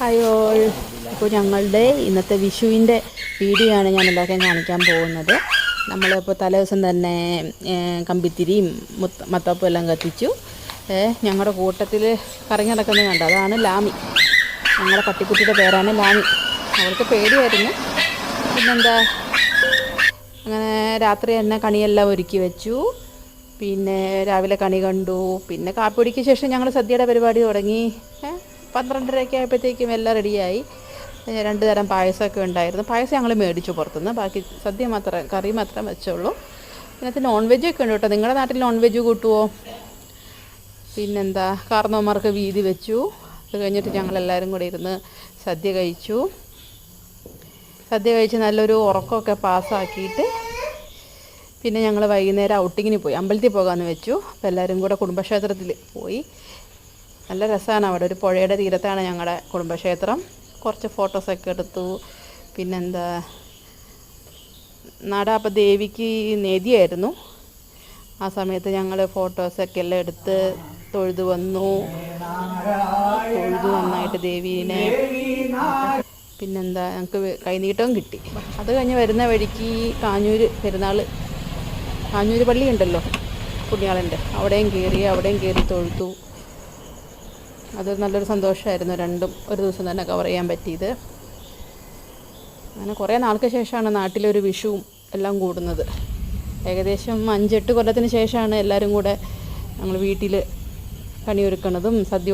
Hi all. അപ്പോൾ ഞങ്ങളുടെ ഇന്നത്തെ വിഷുവിൻ്റെ വീഡിയോ ആണ് ഞാൻ എല്ലാവർക്കും കാണിക്കാൻ പോകുന്നത്. നമ്മളിപ്പോൾ തലേദിവസം തന്നെ കമ്പിത്തിരിയും മത്തപ്പും എല്ലാം കത്തിച്ചു. ഞങ്ങളുടെ കൂട്ടത്തിൽ കറങ്ങി നടക്കുന്നത് കണ്ടു, അതാണ് ലാമി. ഞങ്ങളുടെ പട്ടിക്കുട്ടിയുടെ പേരാണ് ലാമി. അവൾക്ക് പേടിയായിരുന്നു. പിന്നെന്താ, അങ്ങനെ രാത്രി തന്നെ കണിയെല്ലാം ഒരുക്കി വെച്ചു. പിന്നെ രാവിലെ കണി കണ്ടു. പിന്നെ കാപ്പിടിക്ക് ശേഷം ഞങ്ങൾ സദ്യയുടെ പരിപാടി തുടങ്ങി. 12:30 ആയപ്പോഴത്തേക്കും എല്ലാം റെഡിയായി. 2 തരം പായസമൊക്കെ ഉണ്ടായിരുന്നു. പായസം ഞങ്ങൾ മേടിച്ചു പുറത്തുനിന്ന്. ബാക്കി സദ്യ മാത്രം, കറി മാത്രം വെച്ചുള്ളൂ. ഇതിനകത്ത് നോൺ വെജൊക്കെ ഉണ്ട് കേട്ടോ. നിങ്ങളുടെ നാട്ടിൽ നോൺ വെജ് കൂട്ടുമോ? പിന്നെന്താ, കാർന്നവന്മാർക്ക് വീതി വെച്ചു. അത് കഴിഞ്ഞിട്ട് ഞങ്ങളെല്ലാവരും കൂടെ ഇരുന്ന് സദ്യ കഴിച്ചു. സദ്യ കഴിച്ച് നല്ലൊരു ഉറക്കമൊക്കെ പാസ്സാക്കിയിട്ട് പിന്നെ ഞങ്ങൾ വൈകുന്നേരം ഔട്ടിങ്ങിന് പോയി. അമ്പലത്തിൽ പോകാമെന്ന് വെച്ചു. അപ്പോൾ എല്ലാവരും കൂടെ കുടുംബക്ഷേത്രത്തിൽ പോയി. നല്ല രസമാണ്. അവിടെ ഒരു പുഴയുടെ തീരത്താണ് ഞങ്ങളുടെ കുടുംബക്ഷേത്രം. കുറച്ച് ഫോട്ടോസൊക്കെ എടുത്തു. പിന്നെന്താ, അപ്പോൾ ദേവിക്ക് നേദിയായിരുന്നു. ആ സമയത്ത് ഞങ്ങൾ ഫോട്ടോസൊക്കെ എല്ലാം എടുത്ത് തൊഴുതു വന്നു. തൊഴുതു നന്നായിട്ട് ദേവീനെ. പിന്നെന്താ, ഞങ്ങൾക്ക് കൈനീട്ടവും കിട്ടി. അത് കഴിഞ്ഞ് വരുന്ന വഴിക്ക് കാഞ്ഞൂർ പള്ളി ഉണ്ടല്ലോ, പുണ്യാളൻ്റെ, അവിടെയും കയറി തൊഴുതു. അത് നല്ലൊരു സന്തോഷമായിരുന്നു. രണ്ടും ഒരു ദിവസം തന്നെ കവർ ചെയ്യാൻ പറ്റിയത്. അങ്ങനെ കുറേ നാൾക്ക് ശേഷമാണ് നാട്ടിലൊരു വിഷുവും എല്ലാം കൂടുന്നത്. ഏകദേശം 5-8 കൊല്ലത്തിന് ശേഷമാണ് എല്ലാവരും കൂടെ ഞങ്ങൾ വീട്ടിൽ കണിയൊരുക്കണതും സദ്യ